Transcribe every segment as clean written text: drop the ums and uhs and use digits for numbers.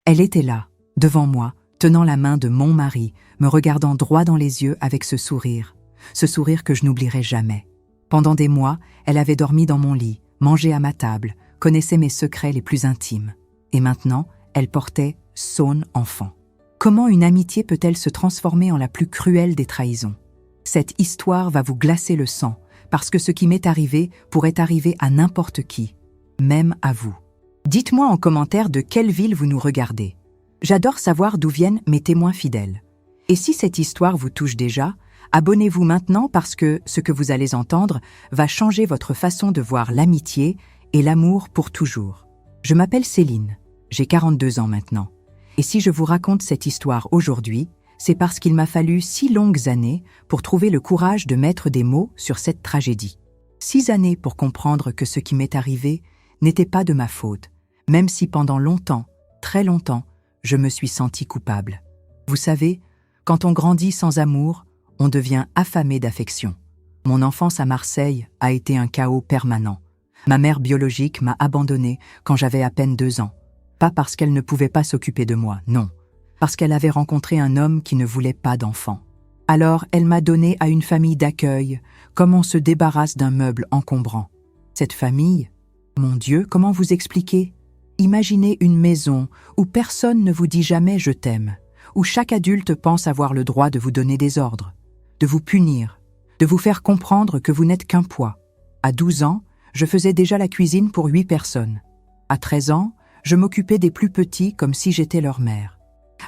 Elle était là, devant moi, tenant la main de mon mari, me regardant droit dans les yeux avec ce sourire que je n'oublierai jamais. Pendant des mois, elle avait dormi dans mon lit, mangé à ma table, connaissait mes secrets les plus intimes. Et maintenant, elle portait son enfant. Comment une amitié peut-elle se transformer en la plus cruelle des trahisons? Cette histoire va vous glacer le sang, parce que ce qui m'est arrivé pourrait arriver à n'importe qui, même à vous. Dites-moi en commentaire de quelle ville vous nous regardez. J'adore savoir d'où viennent mes témoins fidèles. Et si cette histoire vous touche déjà, abonnez-vous maintenant parce que ce que vous allez entendre va changer votre façon de voir l'amitié et l'amour pour toujours. Je m'appelle Céline, j'ai 42 ans maintenant. Et si je vous raconte cette histoire aujourd'hui, c'est parce qu'il m'a fallu 6 longues années pour trouver le courage de mettre des mots sur cette tragédie. 6 années pour comprendre que ce qui m'est arrivé n'était pas de ma faute, même si pendant longtemps, très longtemps, je me suis sentie coupable. Vous savez, quand on grandit sans amour, on devient affamé d'affection. Mon enfance à Marseille a été un chaos permanent. Ma mère biologique m'a abandonnée quand j'avais à peine 2 ans. Pas parce qu'elle ne pouvait pas s'occuper de moi, non. Parce qu'elle avait rencontré un homme qui ne voulait pas d'enfant. Alors, elle m'a donné à une famille d'accueil, comme on se débarrasse d'un meuble encombrant. Cette famille, mon Dieu, comment vous expliquer? Imaginez une maison où personne ne vous dit jamais « je t'aime », où chaque adulte pense avoir le droit de vous donner des ordres, de vous punir, de vous faire comprendre que vous n'êtes qu'un poids. À 12 ans, je faisais déjà la cuisine pour 8 personnes. À 13 ans, je m'occupais des plus petits comme si j'étais leur mère.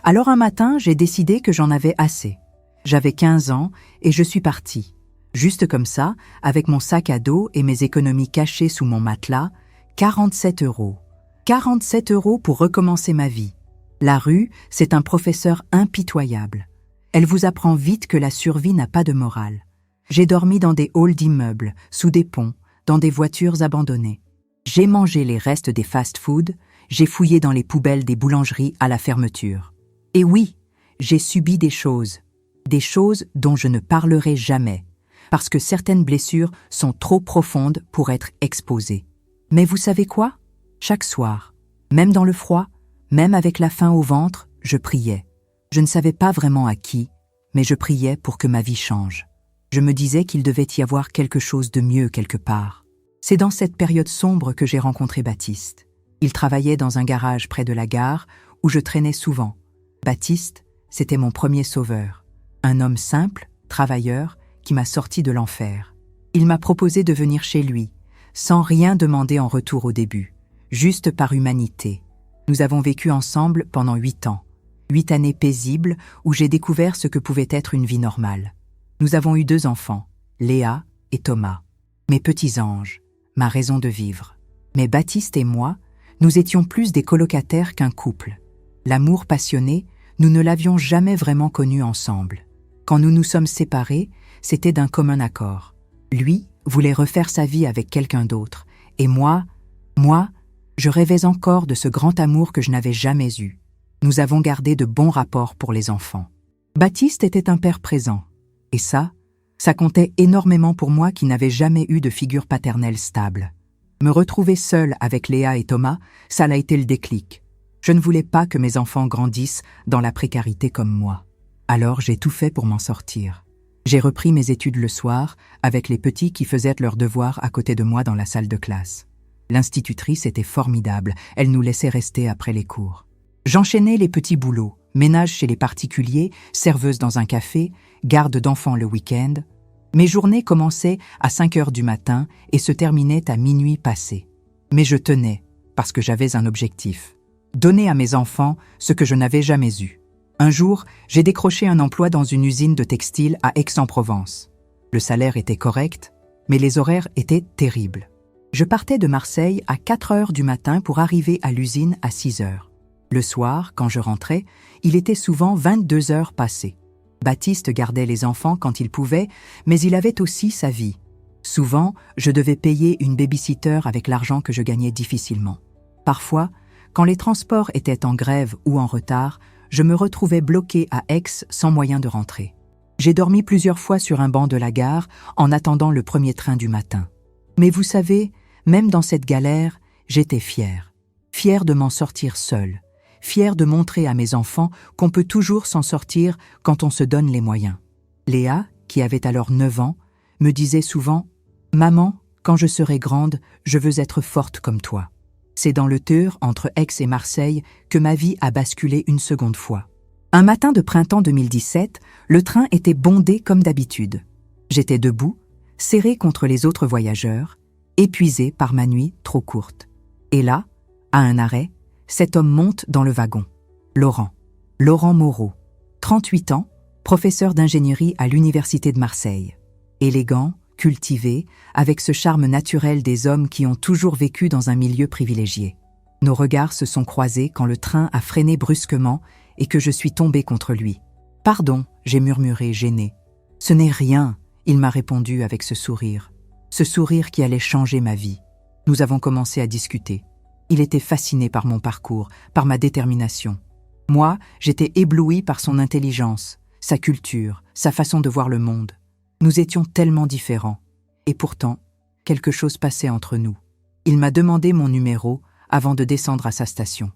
Alors un matin, j'ai décidé que j'en avais assez. J'avais 15 ans et je suis partie. Juste comme ça, avec mon sac à dos et mes économies cachées sous mon matelas, 47 €. 47 € pour recommencer ma vie. La rue, c'est un professeur impitoyable. Elle vous apprend vite que la survie n'a pas de morale. J'ai dormi dans des halls d'immeubles, sous des ponts, dans des voitures abandonnées. J'ai mangé les restes des fast-food, j'ai fouillé dans les poubelles des boulangeries à la fermeture. Et oui, j'ai subi des choses dont je ne parlerai jamais, parce que certaines blessures sont trop profondes pour être exposées. Mais vous savez quoi? Chaque soir, même dans le froid, même avec la faim au ventre, je priais. Je ne savais pas vraiment à qui, mais je priais pour que ma vie change. Je me disais qu'il devait y avoir quelque chose de mieux quelque part. C'est dans cette période sombre que j'ai rencontré Baptiste. Il travaillait dans un garage près de la gare où je traînais souvent. Baptiste, c'était mon premier sauveur. Un homme simple, travailleur, qui m'a sorti de l'enfer. Il m'a proposé de venir chez lui, sans rien demander en retour au début. Juste par humanité. Nous avons vécu ensemble pendant 8 ans. 8 années paisibles où j'ai découvert ce que pouvait être une vie normale. Nous avons eu 2 enfants, Léa et Thomas. Mes petits anges, ma raison de vivre. Mais Baptiste et moi, nous étions plus des colocataires qu'un couple. L'amour passionné, nous ne l'avions jamais vraiment connu ensemble. Quand nous nous sommes séparés, c'était d'un commun accord. Lui voulait refaire sa vie avec quelqu'un d'autre. Et moi, je rêvais encore de ce grand amour que je n'avais jamais eu. Nous avons gardé de bons rapports pour les enfants. Baptiste était un père présent. Et ça comptait énormément pour moi qui n'avais jamais eu de figure paternelle stable. Me retrouver seule avec Léa et Thomas, ça a été le déclic. Je ne voulais pas que mes enfants grandissent dans la précarité comme moi. Alors j'ai tout fait pour m'en sortir. J'ai repris mes études le soir, avec les petits qui faisaient leurs devoirs à côté de moi dans la salle de classe. L'institutrice était formidable, elle nous laissait rester après les cours. J'enchaînais les petits boulots, ménage chez les particuliers, serveuse dans un café, garde d'enfants le week-end. Mes journées commençaient à 5 heures du matin et se terminaient à minuit passé. Mais je tenais, parce que j'avais un objectif. Donner à mes enfants ce que je n'avais jamais eu. Un jour, j'ai décroché un emploi dans une usine de textile à Aix-en-Provence. Le salaire était correct, mais les horaires étaient terribles. Je partais de Marseille à 4 heures du matin pour arriver à l'usine à 6 heures. Le soir, quand je rentrais, il était souvent 22 heures passées. Baptiste gardait les enfants quand il pouvait, mais il avait aussi sa vie. Souvent, je devais payer une baby-sitter avec l'argent que je gagnais difficilement. Parfois, quand les transports étaient en grève ou en retard, je me retrouvais bloqué à Aix sans moyen de rentrer. J'ai dormi plusieurs fois sur un banc de la gare en attendant le premier train du matin. Mais vous savez, même dans cette galère, j'étais fière. Fière de m'en sortir seule. fière de montrer à mes enfants qu'on peut toujours s'en sortir quand on se donne les moyens. Léa, qui avait alors 9 ans, me disait souvent « Maman, quand je serai grande, je veux être forte comme toi. » C'est dans le Teur, entre Aix et Marseille, que ma vie a basculé une seconde fois. Un matin de printemps 2017, le train était bondé comme d'habitude. J'étais debout, serré contre les autres voyageurs, épuisé par ma nuit trop courte. Et là, à un arrêt, cet homme monte dans le wagon. Laurent Moreau, 38 ans, professeur d'ingénierie à l'Université de Marseille. Élégant, cultivé, avec ce charme naturel des hommes qui ont toujours vécu dans un milieu privilégié. Nos regards se sont croisés quand le train a freiné brusquement et que je suis tombée contre lui. « Pardon », j'ai murmuré, gênée. « Ce n'est rien », il m'a répondu avec ce sourire qui allait changer ma vie. Nous avons commencé à discuter. Il était fasciné par mon parcours, par ma détermination. Moi, j'étais éblouie par son intelligence, sa culture, sa façon de voir le monde. Nous étions tellement différents. Et pourtant, quelque chose passait entre nous. Il m'a demandé mon numéro avant de descendre à sa station.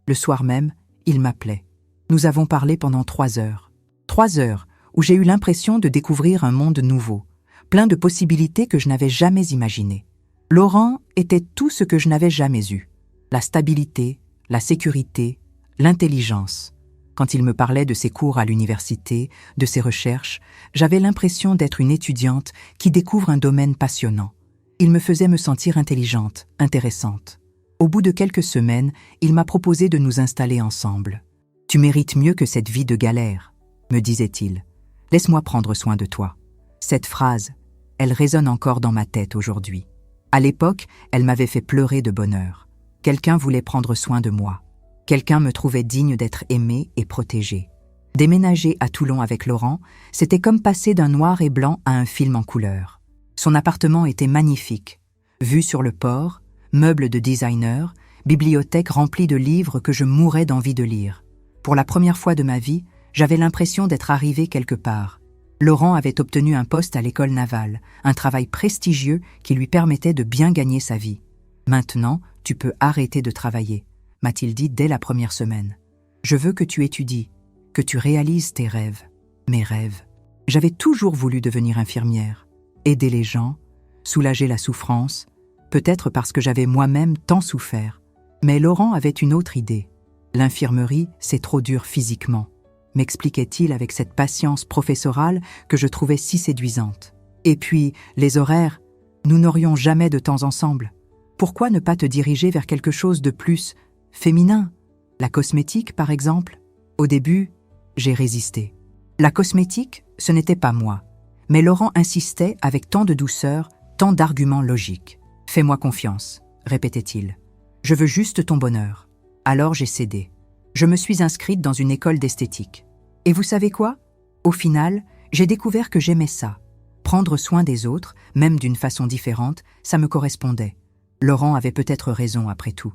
Le soir même, il m'appelait. Nous avons parlé pendant 3 heures. 3 heures où j'ai eu l'impression de découvrir un monde nouveau, plein de possibilités que je n'avais jamais imaginées. Laurent était tout ce que je n'avais jamais eu. La stabilité, la sécurité, l'intelligence. Quand il me parlait de ses cours à l'université, de ses recherches, j'avais l'impression d'être une étudiante qui découvre un domaine passionnant. Il me faisait me sentir intelligente, intéressante. Au bout de quelques semaines, il m'a proposé de nous installer ensemble. « Tu mérites mieux que cette vie de galère », me disait-il. « Laisse-moi prendre soin de toi. » Cette phrase, elle résonne encore dans ma tête aujourd'hui. À l'époque, elle m'avait fait pleurer de bonheur. Quelqu'un voulait prendre soin de moi. Quelqu'un me trouvait digne d'être aimé et protégé. Déménager à Toulon avec Laurent, c'était comme passer d'un noir et blanc à un film en couleur. Son appartement était magnifique. Vue sur le port, meubles de designer, bibliothèque remplie de livres que je mourais d'envie de lire. Pour la première fois de ma vie, j'avais l'impression d'être arrivée quelque part. Laurent avait obtenu un poste à l'école navale, un travail prestigieux qui lui permettait de bien gagner sa vie. « Maintenant, tu peux arrêter de travailler », m'a-t-il dit dès la première semaine. « Je veux que tu étudies, que tu réalises tes rêves, mes rêves. » J'avais toujours voulu devenir infirmière, aider les gens, soulager la souffrance, peut-être parce que j'avais moi-même tant souffert. Mais Laurent avait une autre idée. « L'infirmerie, c'est trop dur physiquement », m'expliquait-il avec cette patience professorale que je trouvais si séduisante. Et puis, les horaires, nous n'aurions jamais de temps ensemble. Pourquoi ne pas te diriger vers quelque chose de plus féminin? La cosmétique, par exemple? Au début, j'ai résisté. La cosmétique, ce n'était pas moi. Mais Laurent insistait avec tant de douceur, tant d'arguments logiques. « Fais-moi confiance », répétait-il. « Je veux juste ton bonheur. » Alors j'ai cédé. Je me suis inscrite dans une école d'esthétique. Et vous savez quoi? Au final, j'ai découvert que j'aimais ça. Prendre soin des autres, même d'une façon différente, ça me correspondait. Laurent avait peut-être raison après tout.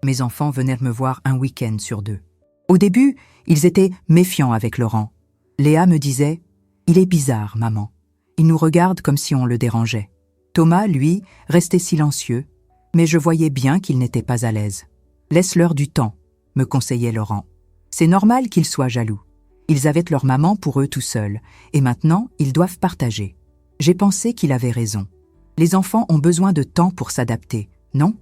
Mes enfants venaient me voir un week-end sur 2. Au début, ils étaient méfiants avec Laurent. Léa me disait « Il est bizarre, maman. Il nous regarde comme si on le dérangeait. » Thomas, lui, restait silencieux, mais je voyais bien qu'il n'était pas à l'aise. « Laisse-leur du temps », me conseillait Laurent. C'est normal qu'ils soient jaloux. Ils avaient leur maman pour eux tout seuls, et maintenant, ils doivent partager. J'ai pensé qu'il avait raison. Les enfants ont besoin de temps pour s'adapter, non?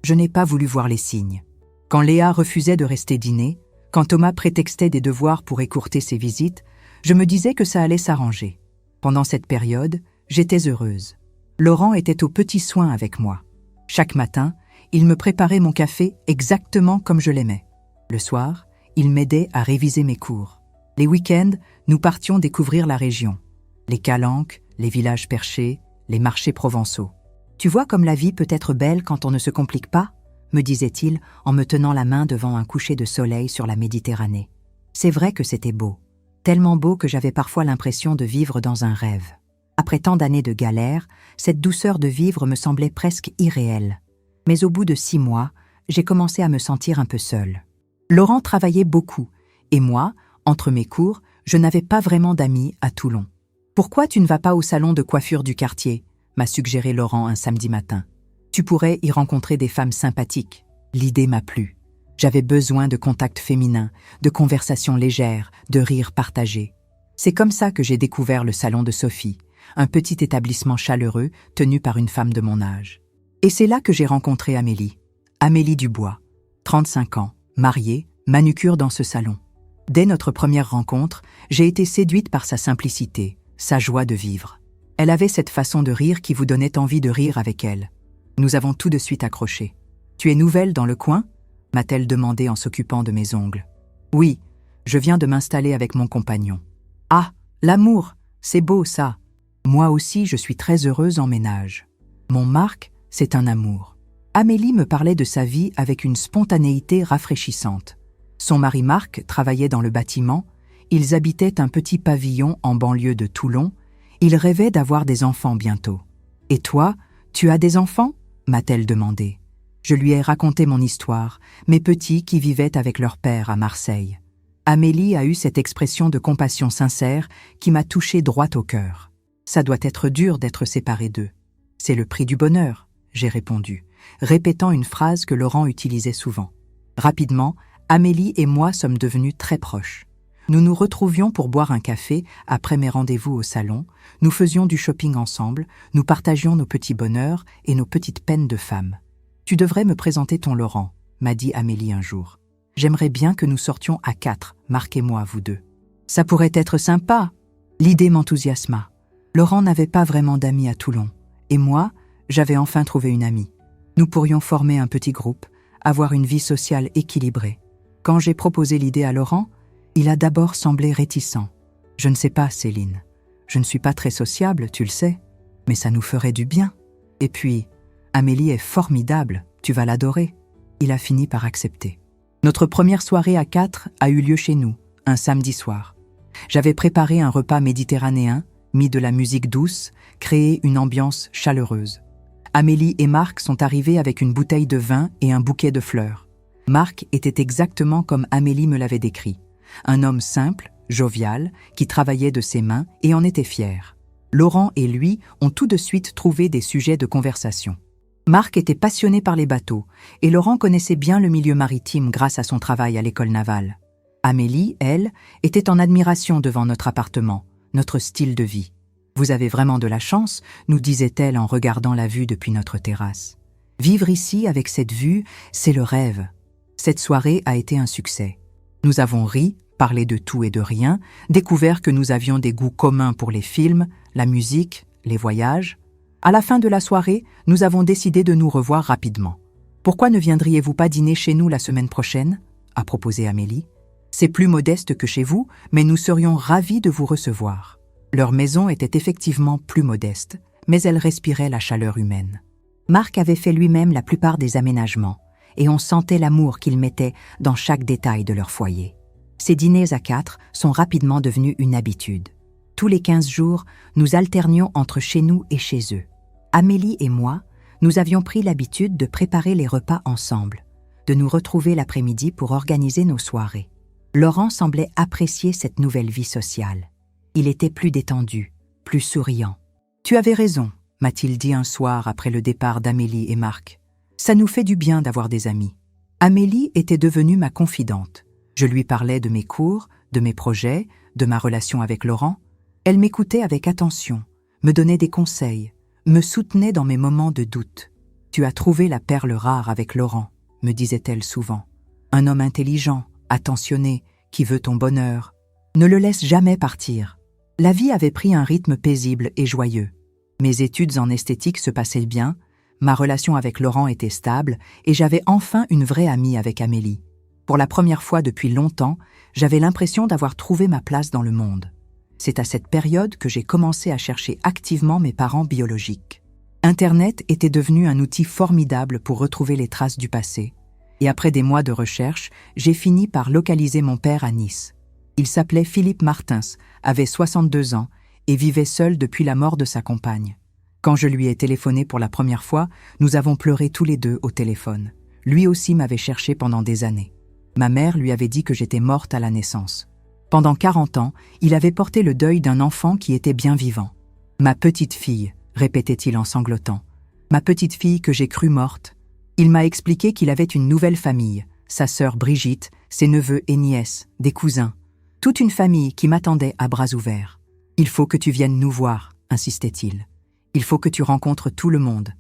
Je n'ai pas voulu voir les signes. Quand Léa refusait de rester dîner, quand Thomas prétextait des devoirs pour écourter ses visites, je me disais que ça allait s'arranger. Pendant cette période, j'étais heureuse. Laurent était aux petits soins avec moi. Chaque matin, il me préparait mon café exactement comme je l'aimais. Le soir, il m'aidait à réviser mes cours. Les week-ends, nous partions découvrir la région. Les calanques, les villages perchés, les marchés provençaux. « Tu vois comme la vie peut être belle quand on ne se complique pas ?» me disait-il en me tenant la main devant un coucher de soleil sur la Méditerranée. C'est vrai que c'était beau. Tellement beau que j'avais parfois l'impression de vivre dans un rêve. Après tant d'années de galère, cette douceur de vivre me semblait presque irréelle. Mais au bout de 6 mois, j'ai commencé à me sentir un peu seule. Laurent travaillait beaucoup, et moi, entre mes cours, je n'avais pas vraiment d'amis à Toulon. « Pourquoi tu ne vas pas au salon de coiffure du quartier ?» m'a suggéré Laurent un samedi matin. « Tu pourrais y rencontrer des femmes sympathiques. » L'idée m'a plu. J'avais besoin de contacts féminins, de conversations légères, de rires partagés. C'est comme ça que j'ai découvert le salon de Sophie, un petit établissement chaleureux tenu par une femme de mon âge. Et c'est là que j'ai rencontré Amélie. Amélie Dubois, 35 ans, mariée, manucure dans ce salon. Dès notre première rencontre, j'ai été séduite par sa simplicité, sa joie de vivre. Elle avait cette façon de rire qui vous donnait envie de rire avec elle. Nous avons tout de suite accroché. « Tu es nouvelle dans le coin ?» m'a-t-elle demandé en s'occupant de mes ongles. « Oui, je viens de m'installer avec mon compagnon. »« Ah, l'amour, c'est beau ça. Moi aussi, je suis très heureuse en ménage. Mon Marc, c'est un amour. » Amélie me parlait de sa vie avec une spontanéité rafraîchissante. Son mari Marc travaillait dans le bâtiment, ils habitaient un petit pavillon en banlieue de Toulon, ils rêvaient d'avoir des enfants bientôt. « Et toi, tu as des enfants ?» m'a-t-elle demandé. Je lui ai raconté mon histoire, mes petits qui vivaient avec leur père à Marseille. Amélie a eu cette expression de compassion sincère qui m'a touchée droit au cœur. « Ça doit être dur d'être séparé d'eux. »« C'est le prix du bonheur », j'ai répondu, répétant une phrase que Laurent utilisait souvent. Rapidement, Amélie et moi sommes devenus très proches. Nous nous retrouvions pour boire un café après mes rendez-vous au salon, nous faisions du shopping ensemble, nous partagions nos petits bonheurs et nos petites peines de femme. « Tu devrais me présenter ton Laurent », m'a dit Amélie un jour. « J'aimerais bien que nous sortions à 4, Marc et moi, vous deux. »« Ça pourrait être sympa !» L'idée m'enthousiasma. Laurent n'avait pas vraiment d'amis à Toulon, et moi, j'avais enfin trouvé une amie. Nous pourrions former un petit groupe, avoir une vie sociale équilibrée. Quand j'ai proposé l'idée à Laurent, il a d'abord semblé réticent. « Je ne sais pas, Céline. Je ne suis pas très sociable, tu le sais, mais ça nous ferait du bien. Et puis, Amélie est formidable, tu vas l'adorer. » Il a fini par accepter. Notre première soirée à 4 a eu lieu chez nous, un samedi soir. J'avais préparé un repas méditerranéen, mis de la musique douce, créé une ambiance chaleureuse. Amélie et Marc sont arrivés avec une bouteille de vin et un bouquet de fleurs. Marc était exactement comme Amélie me l'avait décrit. Un homme simple, jovial, qui travaillait de ses mains et en était fier. Laurent et lui ont tout de suite trouvé des sujets de conversation. Marc était passionné par les bateaux et Laurent connaissait bien le milieu maritime grâce à son travail à l'école navale. Amélie, elle, était en admiration devant notre appartement, notre style de vie. « Vous avez vraiment de la chance », nous disait-elle en regardant la vue depuis notre terrasse. « Vivre ici avec cette vue, c'est le rêve. » Cette soirée a été un succès. Nous avons ri, parlé de tout et de rien, découvert que nous avions des goûts communs pour les films, la musique, les voyages. À la fin de la soirée, nous avons décidé de nous revoir rapidement. « Pourquoi ne viendriez-vous pas dîner chez nous la semaine prochaine ?» a proposé Amélie. « C'est plus modeste que chez vous, mais nous serions ravis de vous recevoir. » Leur maison était effectivement plus modeste, mais elle respirait la chaleur humaine. Marc avait fait lui-même la plupart des aménagements, et on sentait l'amour qu'il mettait dans chaque détail de leur foyer. Ces dîners à 4 sont rapidement devenus une habitude. Tous les 15 jours, nous alternions entre chez nous et chez eux. Amélie et moi, nous avions pris l'habitude de préparer les repas ensemble, de nous retrouver l'après-midi pour organiser nos soirées. Laurent semblait apprécier cette nouvelle vie sociale. Il était plus détendu, plus souriant. « Tu avais raison », m'a-t-il dit un soir après le départ d'Amélie et Marc. « Ça nous fait du bien d'avoir des amis. » Amélie était devenue ma confidente. Je lui parlais de mes cours, de mes projets, de ma relation avec Laurent. Elle m'écoutait avec attention, me donnait des conseils, me soutenait dans mes moments de doute. « Tu as trouvé la perle rare avec Laurent », me disait-elle souvent. « Un homme intelligent, attentionné, qui veut ton bonheur. Ne le laisse jamais partir. » La vie avait pris un rythme paisible et joyeux. Mes études en esthétique se passaient bien, ma relation avec Laurent était stable et j'avais enfin une vraie amie avec Amélie. Pour la première fois depuis longtemps, j'avais l'impression d'avoir trouvé ma place dans le monde. C'est à cette période que j'ai commencé à chercher activement mes parents biologiques. Internet était devenu un outil formidable pour retrouver les traces du passé. Et après des mois de recherche, j'ai fini par localiser mon père à Nice. Il s'appelait Philippe Martins, avait 62 ans et vivait seul depuis la mort de sa compagne. Quand je lui ai téléphoné pour la première fois, nous avons pleuré tous les deux au téléphone. Lui aussi m'avait cherché pendant des années. Ma mère lui avait dit que j'étais morte à la naissance. Pendant 40 ans, il avait porté le deuil d'un enfant qui était bien vivant. « Ma petite fille », répétait-il en sanglotant. « Ma petite fille que j'ai crue morte. » Il m'a expliqué qu'il avait une nouvelle famille, sa sœur Brigitte, ses neveux et nièces, des cousins. Toute une famille qui m'attendait à bras ouverts. « Il faut que tu viennes nous voir », insistait-il. « Il faut que tu rencontres tout le monde.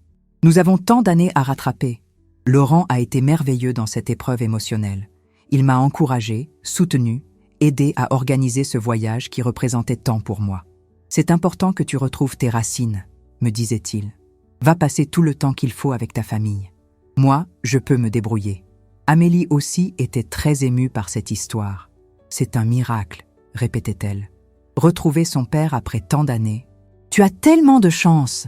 Nous avons tant d'années à rattraper. » Laurent a été merveilleux dans cette épreuve émotionnelle. Il m'a encouragé, soutenu, aidé à organiser ce voyage qui représentait tant pour moi. « C'est important que tu retrouves tes racines », me disait-il. « Va passer tout le temps qu'il faut avec ta famille. Moi, je peux me débrouiller. » Amélie aussi était très émue par cette histoire. « C'est un miracle », répétait-elle. « Retrouver son père après tant d'années. Tu as tellement de chance !»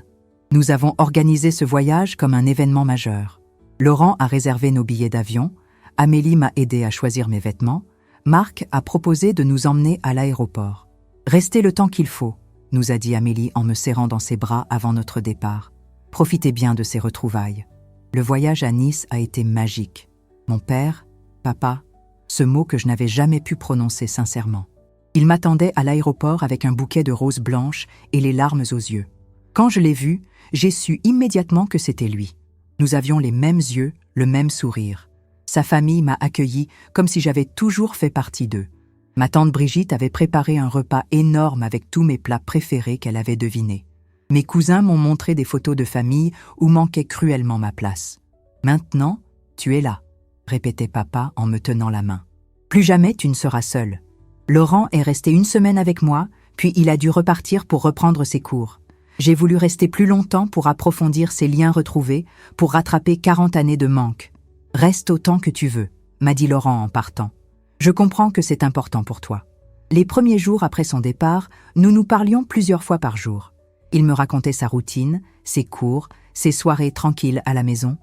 Nous avons organisé ce voyage comme un événement majeur. Laurent a réservé nos billets d'avion, Amélie m'a aidé à choisir mes vêtements, Marc a proposé de nous emmener à l'aéroport. « Restez le temps qu'il faut », nous a dit Amélie en me serrant dans ses bras avant notre départ. « Profitez bien de ces retrouvailles. » Le voyage à Nice a été magique. Mon père, papa, ce mot que je n'avais jamais pu prononcer sincèrement. Il m'attendait à l'aéroport avec un bouquet de roses blanches et les larmes aux yeux. Quand je l'ai vu, j'ai su immédiatement que c'était lui. Nous avions les mêmes yeux, le même sourire. Sa famille m'a accueilli comme si j'avais toujours fait partie d'eux. Ma tante Brigitte avait préparé un repas énorme avec tous mes plats préférés qu'elle avait devinés. Mes cousins m'ont montré des photos de famille où manquait cruellement ma place. « Maintenant, tu es là », répétait papa en me tenant la main. « Plus jamais tu ne seras seul. » Laurent est resté une semaine avec moi, puis il a dû repartir pour reprendre ses cours. J'ai voulu rester plus longtemps pour approfondir ces liens retrouvés, pour rattraper 40 années de manque. « Reste autant que tu veux », m'a dit Laurent en partant. « Je comprends que c'est important pour toi. » Les premiers jours après son départ, nous nous parlions plusieurs fois par jour. Il me racontait sa routine, ses cours, ses soirées tranquilles à la maison.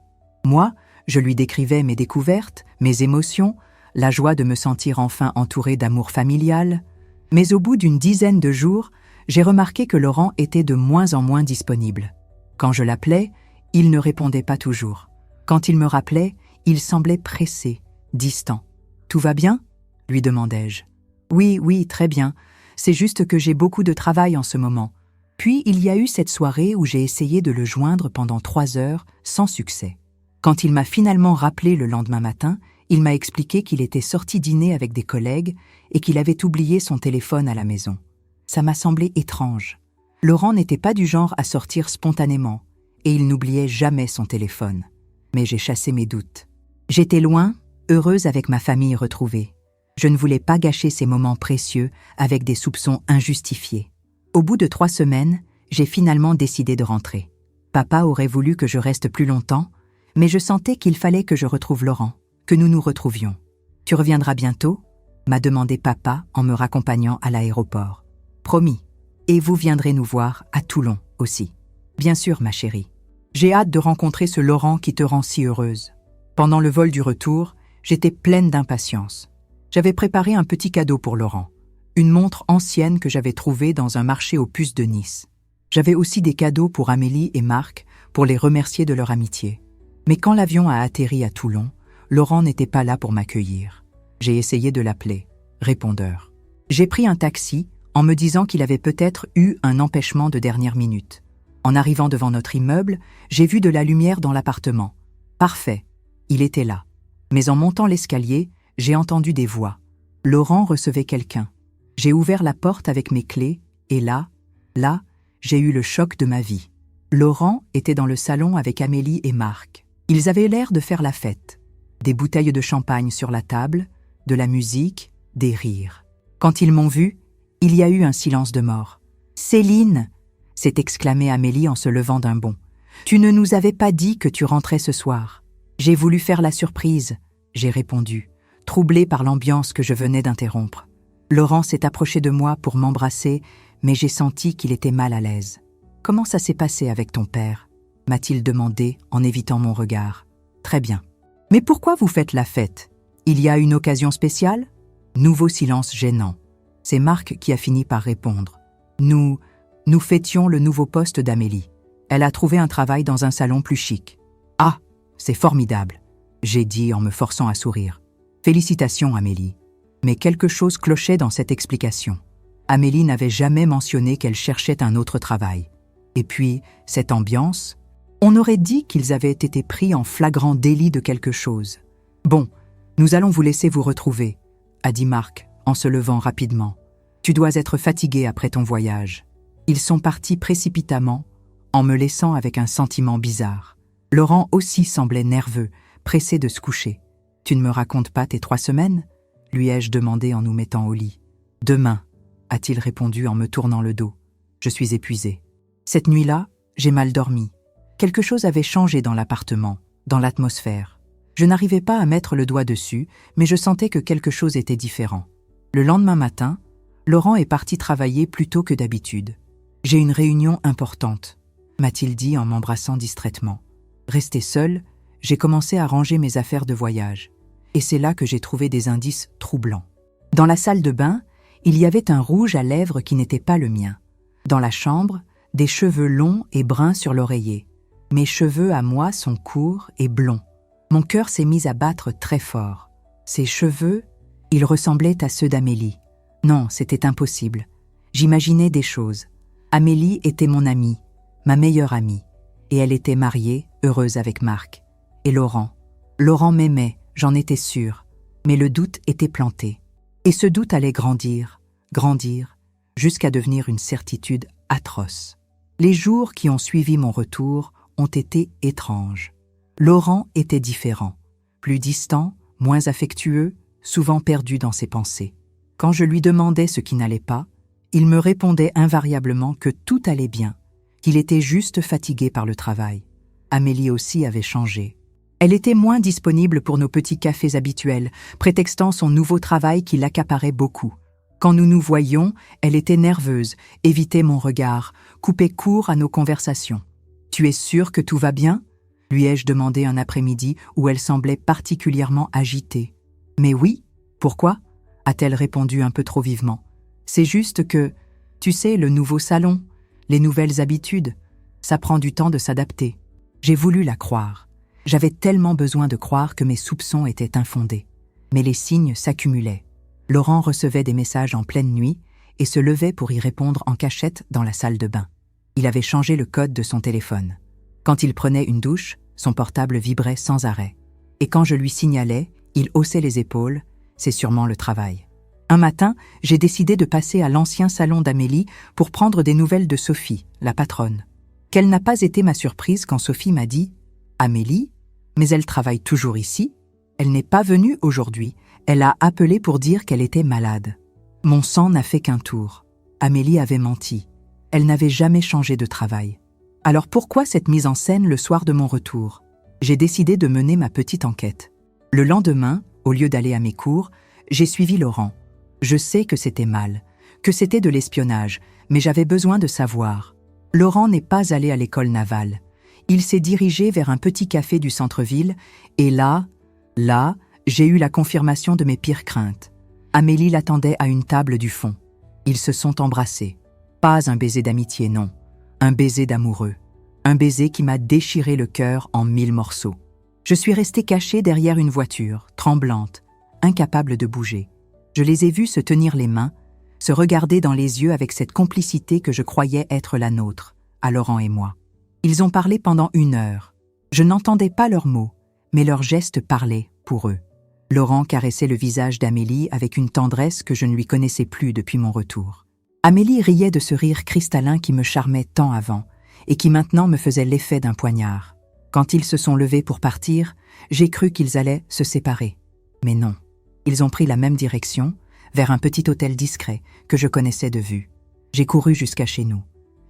Moi, je lui décrivais mes découvertes, mes émotions, la joie de me sentir enfin entourée d'amour familial. Mais au bout d'une dizaine de jours, j'ai remarqué que Laurent était de moins en moins disponible. Quand je l'appelais, il ne répondait pas toujours. Quand il me rappelait, il semblait pressé, distant. « Tout va bien ?» lui demandai-je. « Oui, très bien. C'est juste que j'ai beaucoup de travail en ce moment. » Puis il y a eu cette soirée où j'ai essayé de le joindre pendant 3 heures, sans succès. Quand il m'a finalement rappelé le lendemain matin, il m'a expliqué qu'il était sorti dîner avec des collègues et qu'il avait oublié son téléphone à la maison. Ça m'a semblé étrange. Laurent n'était pas du genre à sortir spontanément, et il n'oubliait jamais son téléphone. Mais j'ai chassé mes doutes. J'étais loin, heureuse avec ma famille retrouvée. Je ne voulais pas gâcher ces moments précieux avec des soupçons injustifiés. Au bout de 3 semaines, j'ai finalement décidé de rentrer. Papa aurait voulu que je reste plus longtemps, mais je sentais qu'il fallait que je retrouve Laurent, que nous nous retrouvions. « Tu reviendras bientôt ?» m'a demandé papa en me raccompagnant à l'aéroport. « Promis. Et vous viendrez nous voir à Toulon aussi. »« Bien sûr, ma chérie. J'ai hâte de rencontrer ce Laurent qui te rend si heureuse. » Pendant le vol du retour, j'étais pleine d'impatience. J'avais préparé un petit cadeau pour Laurent, une montre ancienne que j'avais trouvée dans un marché aux puces de Nice. J'avais aussi des cadeaux pour Amélie et Marc pour les remercier de leur amitié. Mais quand l'avion a atterri à Toulon, Laurent n'était pas là pour m'accueillir. J'ai essayé de l'appeler. Répondeur. J'ai pris un taxi en me disant qu'il avait peut-être eu un empêchement de dernière minute. En arrivant devant notre immeuble, j'ai vu de la lumière dans l'appartement. Parfait, il était là. Mais en montant l'escalier, j'ai entendu des voix. Laurent recevait quelqu'un. J'ai ouvert la porte avec mes clés et là, j'ai eu le choc de ma vie. Laurent était dans le salon avec Amélie et Marc. Ils avaient l'air de faire la fête. Des bouteilles de champagne sur la table, de la musique, des rires. Quand ils m'ont vu, il y a eu un silence de mort. « Céline !» s'est exclamée Amélie en se levant d'un bond. « Tu ne nous avais pas dit que tu rentrais ce soir. » J'ai voulu faire la surprise, j'ai répondu, troublée par l'ambiance que je venais d'interrompre. Laurent s'est approché de moi pour m'embrasser, mais j'ai senti qu'il était mal à l'aise. « Comment ça s'est passé avec ton père ?» m'a-t-il demandé en évitant mon regard. « Très bien. Mais pourquoi vous faites la fête? Il y a une occasion spéciale ?» Nouveau silence gênant. C'est Marc qui a fini par répondre. « Nous fêtions le nouveau poste d'Amélie. Elle a trouvé un travail dans un salon plus chic. »« Ah, c'est formidable !» j'ai dit en me forçant à sourire. « Félicitations, Amélie. » Mais quelque chose clochait dans cette explication. Amélie n'avait jamais mentionné qu'elle cherchait un autre travail. Et puis, cette ambiance, on aurait dit qu'ils avaient été pris en flagrant délit de quelque chose. Bon, Nous allons vous laisser vous retrouver, a dit Marc en se levant rapidement. Tu dois être fatigué après ton voyage. Ils sont partis précipitamment, en me laissant avec un sentiment bizarre. Laurent aussi semblait nerveux, pressé de se coucher. Tu ne me racontes pas tes 3 semaines ? Lui ai-je demandé en nous mettant au lit. Demain, a-t-il répondu en me tournant le dos. Je suis épuisé. Cette nuit-là, j'ai mal dormi. Quelque chose avait changé dans l'appartement, dans l'atmosphère. Je n'arrivais pas à mettre le doigt dessus, mais je sentais que quelque chose était différent. Le lendemain matin, Laurent est parti travailler plus tôt que d'habitude. J'ai une réunion importante, m'a-t-il dit en m'embrassant distraitement. Resté seul, j'ai commencé à ranger mes affaires de voyage. Et c'est là que j'ai trouvé des indices troublants. Dans la salle de bain, il y avait un rouge à lèvres qui n'était pas le mien. Dans la chambre, des cheveux longs et bruns sur l'oreiller. Mes cheveux à moi sont courts et blonds. Mon cœur s'est mis à battre très fort. Ces cheveux, ils ressemblaient à ceux d'Amélie. Non, c'était impossible. J'imaginais des choses. Amélie était mon amie, ma meilleure amie. Et elle était mariée, heureuse avec Marc. Et Laurent. Laurent m'aimait, j'en étais sûre. Mais le doute était planté. Et ce doute allait grandir, jusqu'à devenir une certitude atroce. Les jours qui ont suivi mon retour ont été étranges. Laurent était différent, plus distant, moins affectueux, souvent perdu dans ses pensées. Quand je lui demandais ce qui n'allait pas, il me répondait invariablement que tout allait bien, qu'il était juste fatigué par le travail. Amélie aussi avait changé. Elle était moins disponible pour nos petits cafés habituels, prétextant son nouveau travail qui l'accaparait beaucoup. Quand nous nous voyions, elle était nerveuse, évitait mon regard, coupait court à nos conversations. « Tu es sûre que tout va bien ?» lui ai-je demandé un après-midi où elle semblait particulièrement agitée. « Mais oui, pourquoi ?» a-t-elle répondu un peu trop vivement. « C'est juste que, tu sais, le nouveau salon, les nouvelles habitudes, ça prend du temps de s'adapter. » J'ai voulu la croire. J'avais tellement besoin de croire que mes soupçons étaient infondés. Mais les signes s'accumulaient. Laurent recevait des messages en pleine nuit et se levait pour y répondre en cachette dans la salle de bain. Il avait changé le code de son téléphone. Quand il prenait une douche, son portable vibrait sans arrêt. Et quand je lui signalais, il haussait les épaules, c'est sûrement le travail. Un matin, j'ai décidé de passer à l'ancien salon d'Amélie pour prendre des nouvelles de Sophie, la patronne. Quelle n'a pas été ma surprise quand Sophie m'a dit « Amélie, mais elle travaille toujours ici. Elle n'est pas venue aujourd'hui. Elle a appelé pour dire qu'elle était malade. » Mon sang n'a fait qu'un tour. Amélie avait menti. Elle n'avait jamais changé de travail. Alors pourquoi cette mise en scène le soir de mon retour ? J'ai décidé de mener ma petite enquête. Le lendemain, au lieu d'aller à mes cours, j'ai suivi Laurent. Je sais que c'était mal, que c'était de l'espionnage, mais j'avais besoin de savoir. Laurent n'est pas allé à l'école navale. Il s'est dirigé vers un petit café du centre-ville et là, j'ai eu la confirmation de mes pires craintes. Amélie l'attendait à une table du fond. Ils se sont embrassés. Pas un baiser d'amitié, non. Un baiser d'amoureux. Un baiser qui m'a déchiré le cœur en 1000 morceaux. Je suis restée cachée derrière une voiture, tremblante, incapable de bouger. Je les ai vus se tenir les mains, se regarder dans les yeux avec cette complicité que je croyais être la nôtre, à Laurent et moi. Ils ont parlé pendant 1 heure. Je n'entendais pas leurs mots, mais leurs gestes parlaient pour eux. Laurent caressait le visage d'Amélie avec une tendresse que je ne lui connaissais plus depuis mon retour. Amélie riait de ce rire cristallin qui me charmait tant avant et qui maintenant me faisait l'effet d'un poignard. Quand ils se sont levés pour partir, j'ai cru qu'ils allaient se séparer. Mais non, ils ont pris la même direction, vers un petit hôtel discret que je connaissais de vue. J'ai couru jusqu'à chez nous.